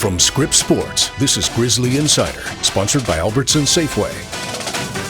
From Scripps Sports, this is Grizzly Insider, sponsored by Albertson Safeway.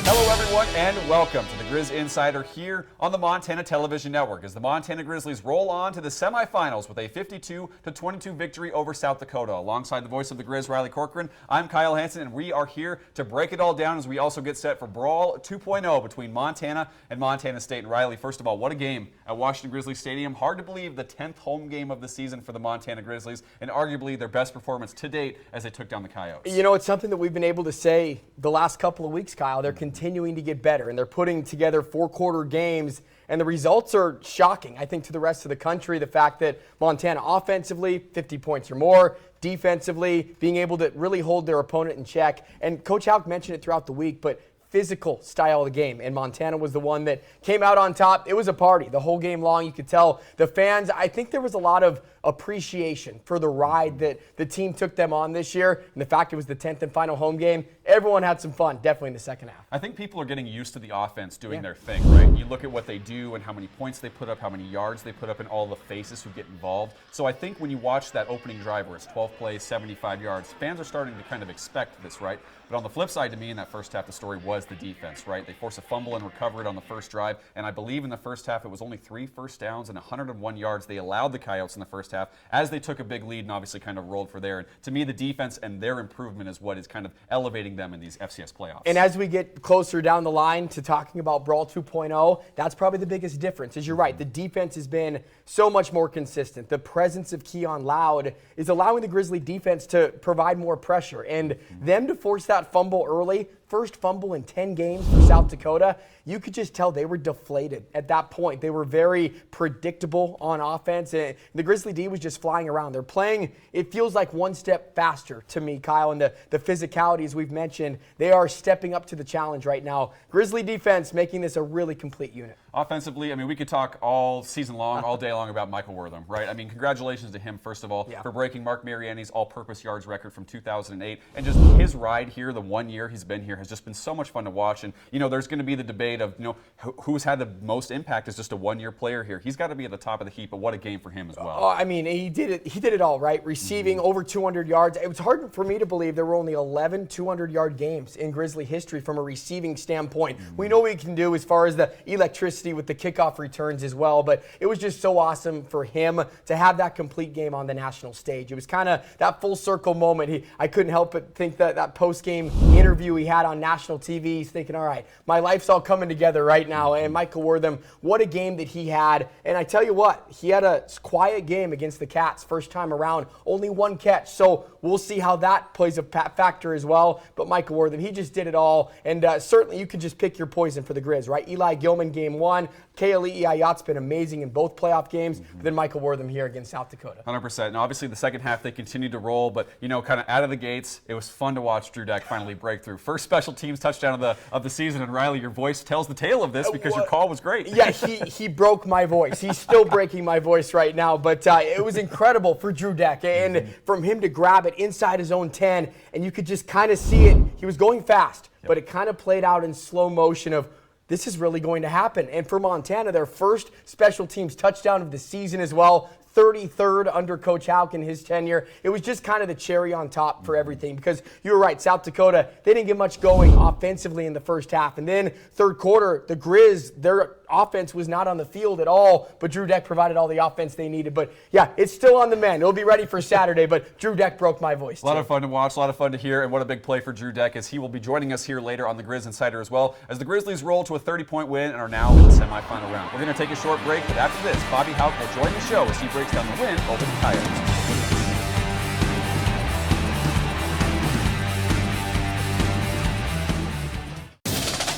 Hello everyone and welcome to the Griz Insider here on the Montana Television Network as the Montana Grizzlies roll on to the semifinals with a 52-22 victory over South Dakota. Alongside the voice of the Griz, Riley Corcoran, I'm Kyle Hansen, and we are here to break it all down as we also get set for Brawl 2.0 between Montana and Montana State. And Riley, first of all, what a game at Washington Grizzlies Stadium. Hard to believe the 10th home game of the season for the Montana Grizzlies and arguably their best performance to date as they took down the Coyotes. You know, it's something that we've been able to say the last couple of weeks, Kyle. They're continuing to get better, and they're putting together four-quarter games, and the results are shocking, I think, to the rest of the country. The fact that Montana offensively, 50 points or more, defensively, being able to really hold their opponent in check. And Coach Hauck mentioned it throughout the week, but physical style of the game, and Montana was the one that came out on top. It was a party the whole game long. You could tell the fans, I think there was a lot of appreciation for the ride that the team took them on this year, and the fact it was the 10th and final home game. Everyone had some fun, definitely in the second half. I think people are getting used to the offense doing their thing, right? You look at what they do and how many points they put up, how many yards they put up, and all the faces who get involved. So I think when you watch that opening drive where it's 12 plays, 75 yards, fans are starting to kind of expect this, right? But on the flip side, to me, in that first half, the story was the defense, right? They forced a fumble and recovered on the first drive, and I believe in the first half it was only 3 first downs and 101 yards they allowed the Coyotes in the first half as they took a big lead and obviously kind of rolled for there. And to me, the defense and their improvement is what is kind of elevating them in these FCS playoffs. And as we get closer down the line to talking about Brawl 2.0, that's probably the biggest difference. As you're right, the defense has been so much more consistent. The presence of Keon Loud is allowing the Grizzly defense to provide more pressure, and them to force that fumble early. First fumble in 10 games for South Dakota. You could just tell they were deflated at that point. They were very predictable on offense, and the Grizzly D was just flying around. They're playing, it feels like one step faster to me, Kyle, and the physicalities we've mentioned, they are stepping up to the challenge right now. Grizzly defense making this a really complete unit. Offensively, I mean, we could talk all season long, all day long about Michael Wortham, right? I mean, congratulations to him, first of all, for breaking Mark Mariani's all-purpose yards record from 2008. And just his ride here, the 1 year he's been here, has just been so much fun to watch. And, you know, there's going to be the debate of, you know, who's had the most impact as just a one-year player here. He's got to be at the top of the heap, but what a game for him as well. Oh, I mean, he did it all, right? Receiving over 200 yards. It was hard for me to believe there were only 11 200-yard games in Grizzly history from a receiving standpoint. We know what he can do as far as the electricity with the kickoff returns as well, but it was just so awesome for him to have that complete game on the national stage. It was kind of that full circle moment. I couldn't help but think that post-game interview he had on national TV, he's thinking, all right, my life's all coming together right now. And Michael Wortham, what a game that he had. And I tell you what, he had a quiet game against the Cats first time around, only 1 catch. So we'll see how that plays a factor as well. But Michael Wortham, he just did it all. And certainly you could just pick your poison for the Grizz, right? Eli Gilman game 1. Ka'ali'i Ayat's been amazing in both playoff games. Then Michael Wortham here against South Dakota. 100%. And obviously the second half they continued to roll, but, you know, kind of out of the gates, it was fun to watch Drew Deck finally break through. First special teams touchdown of the season, and Riley, your voice tells the tale of this because your call was great. Yeah, he broke my voice. He's still breaking my voice right now, but it was incredible for Drew Deck, and from him to grab it inside his own 10, and you could just kind of see it. He was going fast, but it kind of played out in slow motion of, this is really going to happen. And for Montana, their first special teams touchdown of the season as well. 33rd under Coach Hauck in his tenure. It was just kind of the cherry on top for everything, because you were right, South Dakota, they didn't get much going offensively in the first half. And then third quarter, the Griz, their offense was not on the field at all, but Drew Deck provided all the offense they needed. But yeah, it's still on the mend. It'll be ready for Saturday, but Drew Deck broke my voice. A lot of fun to watch, a lot of fun to hear, and what a big play for Drew Deck as he will be joining us here later on the Griz Insider as well, as the Grizzlies roll to a 30-point win and are now in the semifinal round. We're going to take a short break, but after this, Bobby Hauck will join the show as he breaks down the win over the Coyotes.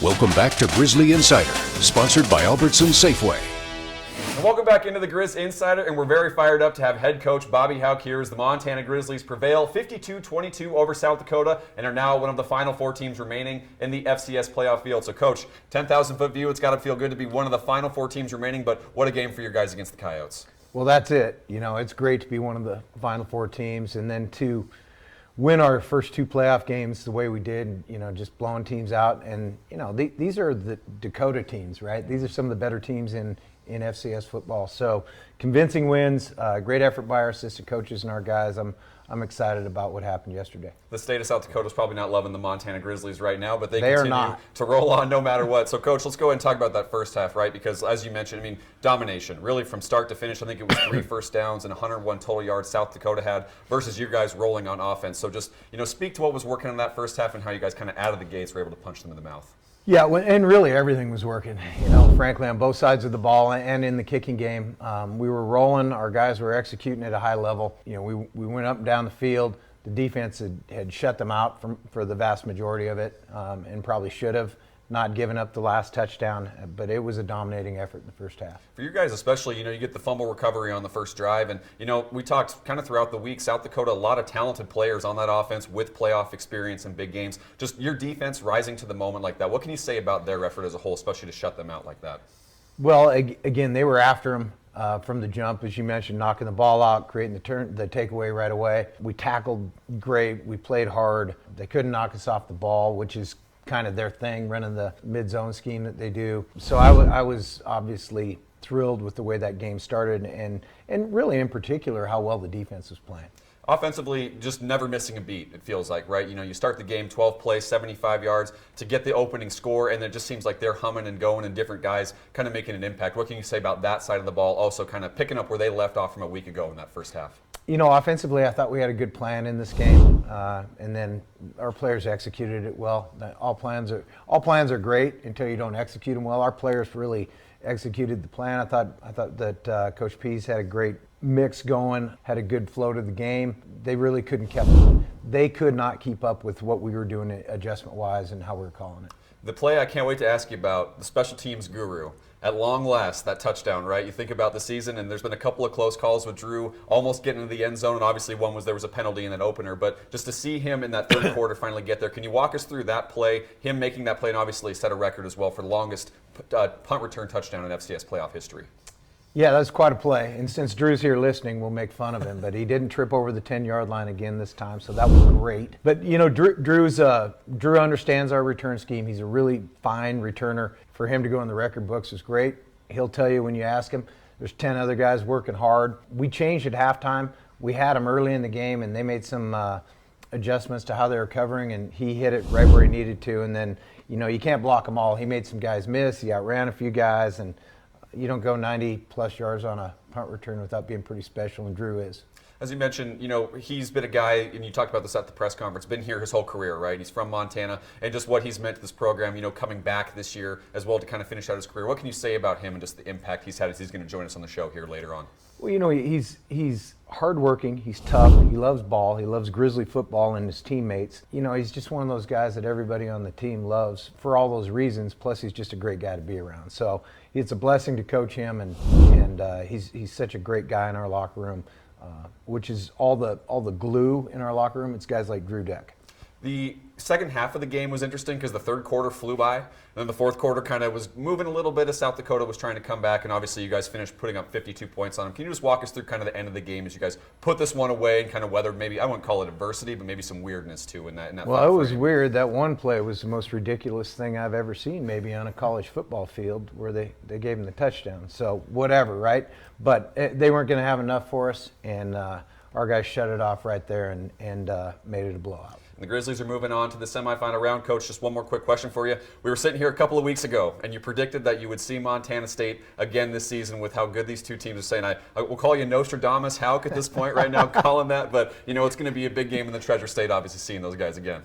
Welcome back to Grizzly Insider, sponsored by Albertson Safeway. And welcome back into the Griz Insider, and we're very fired up to have head coach Bobby Hauck here as the Montana Grizzlies prevail 52-22 over South Dakota and are now one of the final 4 teams remaining in the FCS playoff field. So, Coach, 10,000-foot view, it's got to feel good to be one of the final 4 teams remaining, but what a game for your guys against the Coyotes. Well, that's it. You know, it's great to be one of the final 4 teams, and then to win our first 2 playoff games the way we did, you know, just blowing teams out. And, you know, these are the Dakota teams, right? These are some of the better teams in in FCS football. So convincing wins, great effort by our assistant coaches and our guys. I'm excited about what happened yesterday. The state of South Dakota is probably not loving the Montana Grizzlies right now, but they are continue not. to roll on no matter what. So, Coach, let's go ahead and talk about that first half, right? Because as you mentioned, I mean, domination, really from start to finish. I think it was 3 first downs and 101 total yards South Dakota had versus you guys rolling on offense. So just, speak to what was working in that first half and how you guys kind of out of the gates were able to punch them in the mouth. Yeah, and really everything was working, frankly, on both sides of the ball and in the kicking game. We were rolling. Our guys were executing at a high level. We went up and down the field. The defense had shut them out for the vast majority of it, and probably should have not given up the last touchdown, but it was a dominating effort in the first half. For you guys especially, you get the fumble recovery on the first drive, and we talked kind of throughout the week, South Dakota, a lot of talented players on that offense with playoff experience in big games. Just your defense rising to the moment like that. What can you say about their effort as a whole, especially to shut them out like that? Well, again, they were after him from the jump, as you mentioned, knocking the ball out, creating the takeaway right away. We tackled great. We played hard. They couldn't knock us off the ball, which is kind of their thing, running the mid-zone scheme that they do. So I was obviously thrilled with the way that game started, and really in particular how well the defense was playing. Offensively, just never missing a beat, it feels like, right? You start the game, 12 plays, 75 yards to get the opening score, and it just seems like they're humming and going and different guys kind of making an impact. What can you say about that side of the ball, also kind of picking up where they left off from a week ago in that first half? Offensively, I thought we had a good plan in this game, and then our players executed it well. All plans are great until you don't execute them well. Our players really executed the plan. I thought that Coach Pease had a great mix going, had a good flow to the game. They really they could not keep up with what we were doing adjustment-wise and how we were calling it. The play I can't wait to ask you about, the special teams guru. At long last, that touchdown, right? You think about the season, and there's been a couple of close calls with Drew almost getting into the end zone, and obviously there was a penalty in that opener, but just to see him in that third quarter finally get there, can you walk us through that play, him making that play, and obviously set a record as well for the longest punt return touchdown in FCS playoff history? Yeah, that's quite a play. And since Drew's here listening, we'll make fun of him. But he didn't trip over the 10-yard line again this time, so that was great. But, Drew understands our return scheme. He's a really fine returner. For him to go in the record books is great. He'll tell you when you ask him. There's 10 other guys working hard. We changed at halftime. We had him early in the game, and they made some adjustments to how they were covering, and he hit it right where he needed to. And then, you can't block them all. He made some guys miss. He outran a few guys, and you don't go 90-plus yards on a punt return without being pretty special, and Drew is. As you mentioned, he's been a guy, and you talked about this at the press conference, been here his whole career, right? He's from Montana, and just what he's meant to this program, coming back this year as well to kind of finish out his career. What can you say about him and just the impact he's had as he's going to join us on the show here later on? Well, he's hardworking, he's tough, he loves ball, he loves Grizzly football and his teammates. He's just one of those guys that everybody on the team loves for all those reasons, plus he's just a great guy to be around. So it's a blessing to coach him, and he's such a great guy in our locker room, which is all the glue in our locker room. It's guys like Drew Deck. The second half of the game was interesting because the third quarter flew by, and then the fourth quarter kind of was moving a little bit as South Dakota was trying to come back, and obviously you guys finished putting up 52 points on them. Can you just walk us through kind of the end of the game as you guys put this one away and kind of weathered maybe, I wouldn't call it adversity, but maybe some weirdness too in that Well, it was weird. That one play was the most ridiculous thing I've ever seen maybe on a college football field where they gave him the touchdown. So whatever, right? But they weren't going to have enough for us, and our guys shut it off right there and made it a blowout. The Grizzlies are moving on to the semifinal round. Coach, just one more quick question for you. We were sitting here a couple of weeks ago, and you predicted that you would see Montana State again this season with how good these two teams are saying. I will call you Nostradamus Hauck at this point right now, calling that, but it's going to be a big game in the Treasure State, obviously, seeing those guys again.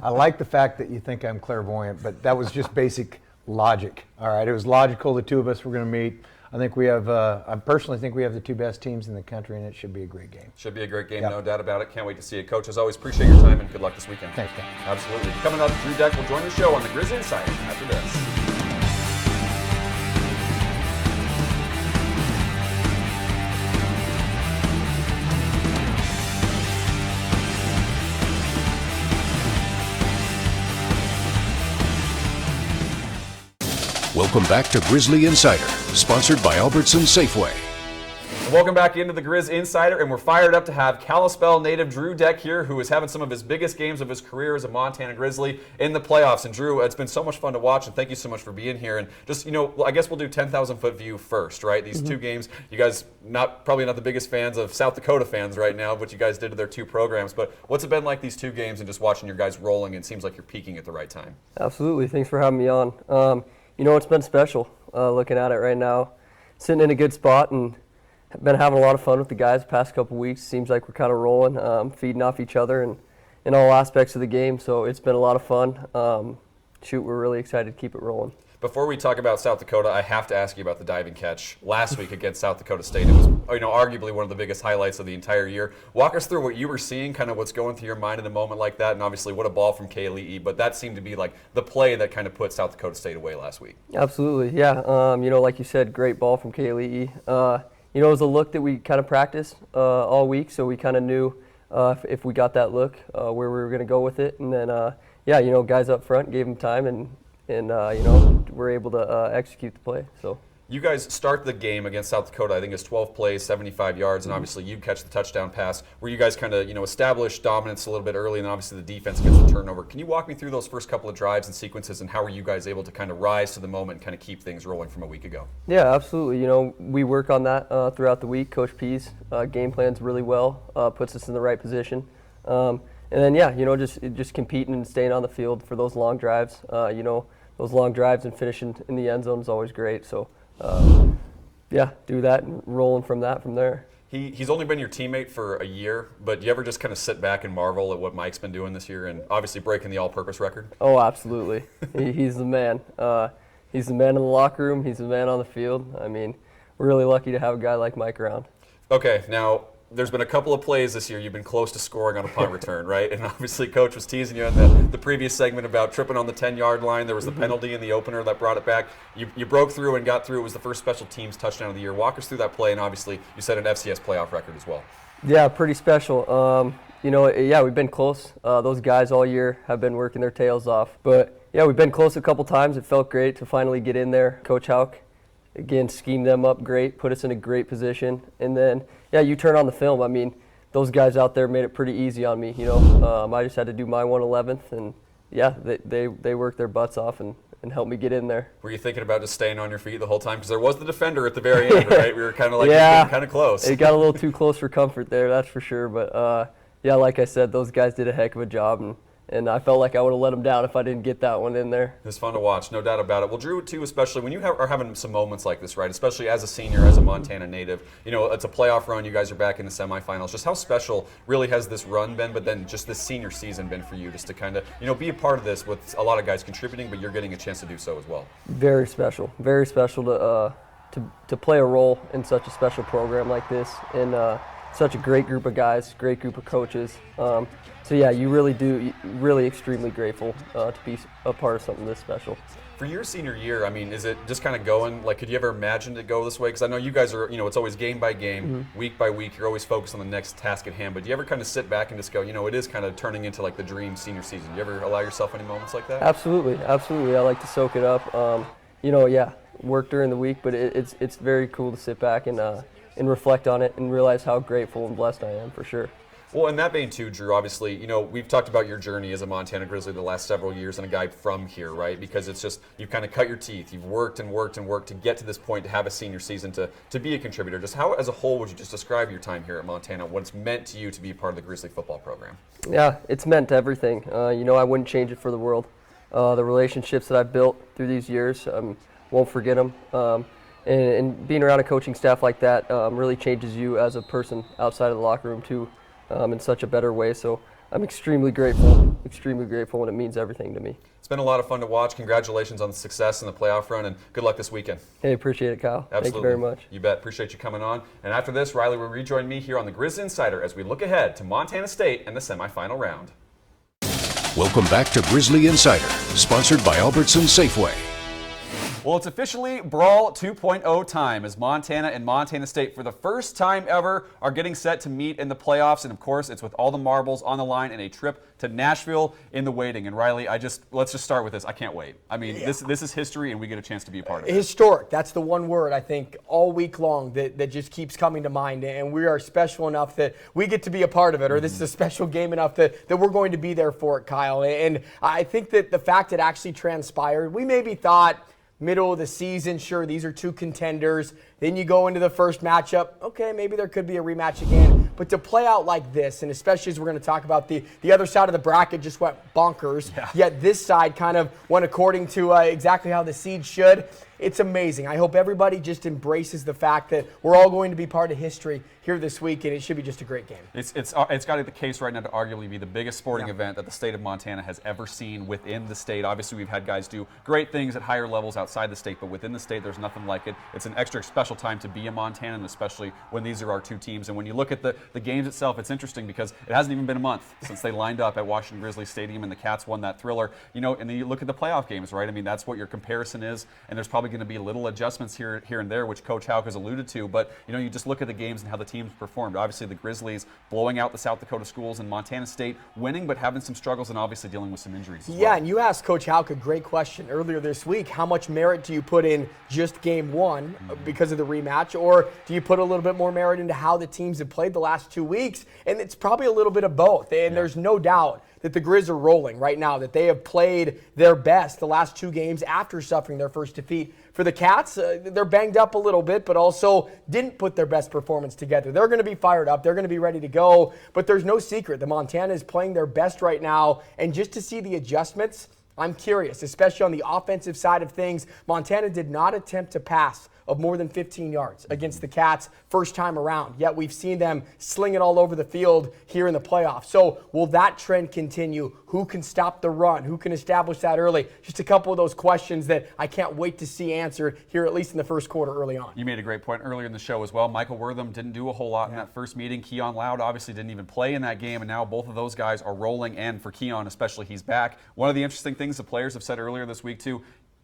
I like the fact that you think I'm clairvoyant, but that was just basic logic. All right, it was logical the two of us were going to meet. I personally think we have the two best teams in the country, and it should be a great game. Should be a great game, Yep. No doubt about it. Can't wait to see it. Coach, as always, appreciate your time and good luck this weekend. Thanks, Dan. Absolutely. Coming up, Drew Deck will join the show on the Griz Insider after this. Welcome back to Grizzly Insider, sponsored by Albertson Safeway. Welcome back into the Griz Insider, and we're fired up to have Kalispell native Drew Deck here, who is having some of his biggest games of his career as a Montana Grizzly in the playoffs. And Drew, it's been so much fun to watch, and thank you so much for being here. And just, I guess we'll do 10,000-foot view first, right? These two games, you guys probably not the biggest fans of South Dakota fans right now, what you guys did to their two programs. But what's it been like these two games and just watching your guys rolling? And it seems like you're peaking at the right time. Absolutely. Thanks for having me on. It's been special looking at it right now. Sitting in a good spot and been having a lot of fun with the guys the past couple weeks. Seems like we're kind of rolling, feeding off each other and in all aspects of the game. So it's been a lot of fun. We're really excited to keep it rolling. Before we talk about South Dakota, I have to ask you about the diving catch last week against South Dakota State. It was, arguably one of the biggest highlights of the entire year. Walk us through what you were seeing, kind of what's going through your mind in a moment like that, and obviously what a ball from Kali'i. But that seemed to be like the play that kind of put South Dakota State away last week. Absolutely, yeah. Like you said, great ball from Kali'i. It was a look that we kind of practiced all week, so we kind of knew if we got that look where we were going to go with it. And then, guys up front gave him time, and we're able to execute the play. So you guys start the game against South Dakota. I think it's 12 plays, 75 yards, and obviously you catch the touchdown pass where you guys kind of establish dominance a little bit early, and obviously the defense gets the turnover. Can you walk me through those first couple of drives and sequences, and how were you guys able to kind of rise to the moment and kind of keep things rolling from a week ago? Yeah, absolutely. We work on that throughout the week. Coach P's game plans really well, puts us in the right position. And then, just competing and staying on the field for those long drives. Those long drives and finishing in the end zone is always great. So, do that and rolling from there. He's only been your teammate for a year, but do you ever just kind of sit back and marvel at what Mike's been doing this year and obviously breaking the all-purpose record? Oh, absolutely. He's the man. He's the man in the locker room. He's the man on the field. I mean, we're really lucky to have a guy like Mike around. Okay, now there's been a couple of plays this year you've been close to scoring on a punt return, right? And obviously Coach was teasing you in the previous segment about tripping on the 10-yard line. There was the penalty in the opener that brought it back. You broke through and got through. It was the first special teams touchdown of the year. Walk us through that play, and obviously you set an FCS playoff record as well. Yeah, pretty special. We've been close. Those guys all year have been working their tails off. But, we've been close a couple times. It felt great to finally get in there. Coach Hauck, again, schemed them up great, put us in a great position. And then, you turn on the film. I mean, those guys out there made it pretty easy on me. I just had to do my 1/11th, and they worked their butts off and helped me get in there. Were you thinking about just staying on your feet the whole time? Because there was the defender at the very end, right? We were kind of like kind of close. It got a little too close for comfort there, that's for sure. But like I said, those guys did a heck of a job, and I felt like I would have let them down if I didn't get that one in there. It was fun to watch, no doubt about it. Well, Drew, too, especially when you are having some moments like this, right, especially as a senior, as a Montana native, it's a playoff run. You guys are back in the semifinals. Just how special really has this run been, but then just this senior season been for you, just to kind of, be a part of this with a lot of guys contributing, but you're getting a chance to do so as well. Very special to play a role in such a special program like this, and such a great group of guys, great group of coaches. You really extremely grateful to be a part of something this special. For your senior year, I mean, is it just kind of going, like, could you ever imagine it go this way? Because I know you guys are, it's always game by game, week by week, you're always focused on the next task at hand, but do you ever kind of sit back and just go, it is kind of turning into like the dream senior season? Do you ever allow yourself any moments like that? Absolutely. I like to soak it up. Work during the week, but it's very cool to sit back and reflect on it and realize how grateful and blessed I am, for sure. Well, in that vein too, Drew, obviously, we've talked about your journey as a Montana Grizzly the last several years and a guy from here, right? Because it's just, you've kind of cut your teeth. You've worked and worked and worked to get to this point, to have a senior season, to be a contributor. Just how, as a whole, would you just describe your time here at Montana, what it's meant to you to be part of the Grizzly football program? Yeah, it's meant everything. I wouldn't change it for the world. The relationships that I've built through these years, won't forget them. And being around a coaching staff like that really changes you as a person outside of the locker room too, in such a better way. So I'm extremely grateful, and it means everything to me. It's been a lot of fun to watch. Congratulations on the success in the playoff run, and good luck this weekend. Hey, appreciate it, Kyle. Absolutely. Thank you very much. You bet. Appreciate you coming on. And after this, Riley will rejoin me here on the Griz Insider as we look ahead to Montana State and the semifinal round. Welcome back to Grizzly Insider, sponsored by Albertson Safeway. Well, it's officially Brawl 2.0 time as Montana and Montana State, for the first time ever, are getting set to meet in the playoffs. And of course, it's with all the marbles on the line and a trip to Nashville in the waiting. And Riley, let's just start with this. I can't wait. I mean, this is history, and we get a chance to be a part of it. Historic. That's the one word, I think, all week long that just keeps coming to mind. And we are special enough that we get to be a part of it, or this is a special game enough that we're going to be there for it, Kyle. And I think that the fact it actually transpired, we maybe thought middle of the season, sure, these are two contenders. Then you go into the first matchup, okay, maybe there could be a rematch again. But to play out like this, and especially as we're going to talk about the other side of the bracket just went bonkers, yet this side kind of went according to exactly how the seed should. It's amazing. I hope everybody just embraces the fact that we're all going to be part of history here this week, and it should be just a great game. It's got to be the case right now to arguably be the biggest sporting event that the state of Montana has ever seen within the state. Obviously, we've had guys do great things at higher levels outside the state, but within the state, there's nothing like it. It's an extra special time to be a Montanan, especially when these are our two teams. And when you look at the games itself, it's interesting because it hasn't even been a month since they lined up at Washington Grizzlies Stadium and the Cats won that thriller. You know, and then you look at the playoff games, right? I mean, that's what your comparison is, and there's probably going to be little adjustments here and there, which Coach Hauck has alluded to. But you know, you just look at the games and how the teams performed. Obviously, the Grizzlies blowing out the South Dakota schools, and Montana State winning, but having some struggles and obviously dealing with some injuries as well. And you asked Coach Hauck a great question earlier this week. How much merit do you put in just game one because of the rematch, or do you put a little bit more merit into how the teams have played the last 2 weeks? And it's probably a little bit of both. And there's no doubt that the Grizz are rolling right now, that they have played their best the last 2 games after suffering their first defeat. For the Cats, they're banged up a little bit, but also didn't put their best performance together. They're going to be fired up. They're going to be ready to go. But there's no secret. The Montana is playing their best right now. And just to see the adjustments, I'm curious, especially on the offensive side of things. Montana did not attempt to pass of more than 15 yards against the Cats first time around. Yet we've seen them sling it all over the field here in the playoffs. So will that trend continue? Who can stop the run? Who can establish that early? Just a couple of those questions that I can't wait to see answered here, at least in the first quarter early on. You made a great point earlier in the show as well. Michael Wortham didn't do a whole lot in that first meeting. Keon Loud obviously didn't even play in that game, and now both of those guys are rolling, and for Keon especially, he's back. One of the interesting things the players have said earlier this week too,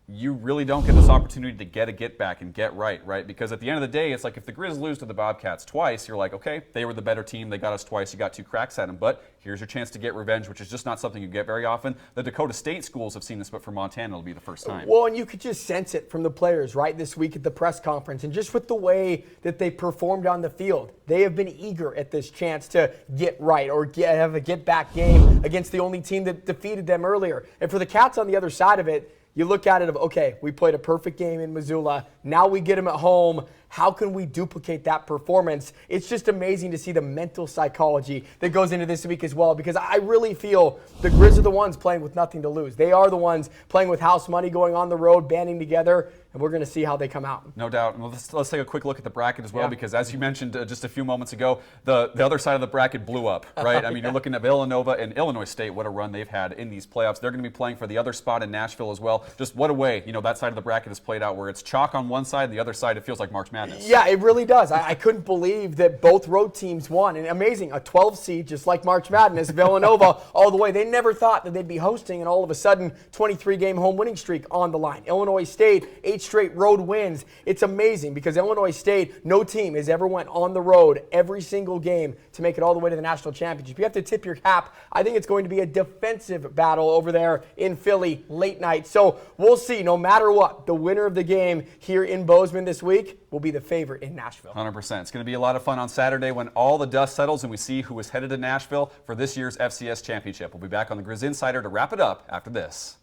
you really don't get this opportunity to get back and get right? Because at the end of the day, it's like if the Grizz lose to the Bobcats twice, you're like, okay, they were the better team. They got us twice. You got 2 cracks at them. But here's your chance to get revenge, which is just not something you get very often. The Dakota State schools have seen this, but for Montana, it'll be the first time. Well, and you could just sense it from the players, right, this week at the press conference. And just with the way that they performed on the field, they have been eager at this chance to get right or have a get-back game against the only team that defeated them earlier. And for the Cats on the other side of it, you look at it of, okay, we played a perfect game in Missoula. Now we get them at home. How can we duplicate that performance? It's just amazing to see the mental psychology that goes into this week as well, because I really feel the Grizz are the ones playing with nothing to lose. They are the ones playing with house money, going on the road, banding together, and we're going to see how they come out. No doubt. And let's take a quick look at the bracket as well, because as you mentioned just a few moments ago, the other side of the bracket blew up, right? I mean, you're looking at Villanova and Illinois State, what a run they've had in these playoffs. They're going to be playing for the other spot in Nashville as well. Just what a way, that side of the bracket is played out, where it's chalk on one side, and the other side, it feels like March Madness. Yeah, it really does. I couldn't believe that both road teams won. And amazing, a 12 seed, just like March Madness, Villanova all the way. They never thought that they'd be hosting, and all of a sudden, 23-game home winning streak on the line. Illinois State, 8 straight road wins. It's amazing because Illinois State, no team has ever went on the road every single game to make it all the way to the national championship. You have to tip your cap. I think it's going to be a defensive battle over there in Philly late night. So we'll see. No matter what, the winner of the game here in Bozeman this week will be the favorite in Nashville. 100%. It's going to be a lot of fun on Saturday when all the dust settles and we see who is headed to Nashville for this year's FCS Championship. We'll be back on the Griz Insider to wrap it up after this.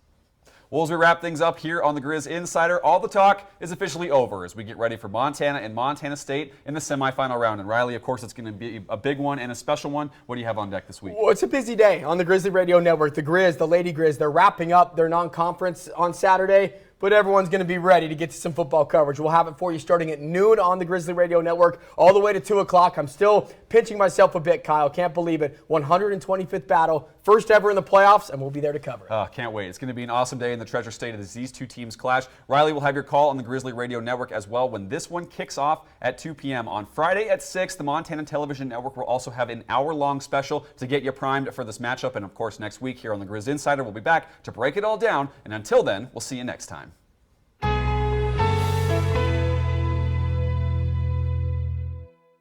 Well, as we wrap things up here on the Griz Insider, all the talk is officially over as we get ready for Montana and Montana State in the semifinal round. And Riley, of course, it's going to be a big one and a special one. What do you have on deck this week? Well, it's a busy day on the Grizzly Radio Network. The Grizz, the Lady Grizz, they're wrapping up their non-conference on Saturday. But everyone's going to be ready to get to some football coverage. We'll have it for you starting at noon on the Grizzly Radio Network all the way to 2 o'clock. I'm still pinching myself a bit, Kyle. Can't believe it. 125th battle, first ever in the playoffs, and we'll be there to cover it. Can't wait. It's going to be an awesome day in the Treasure State as these two teams clash. Riley will have your call on the Grizzly Radio Network as well when this one kicks off at 2 p.m. On Friday at 6, the Montana Television Network will also have an hour-long special to get you primed for this matchup. And, of course, next week here on the Griz Insider, we'll be back to break it all down. And until then, we'll see you next time.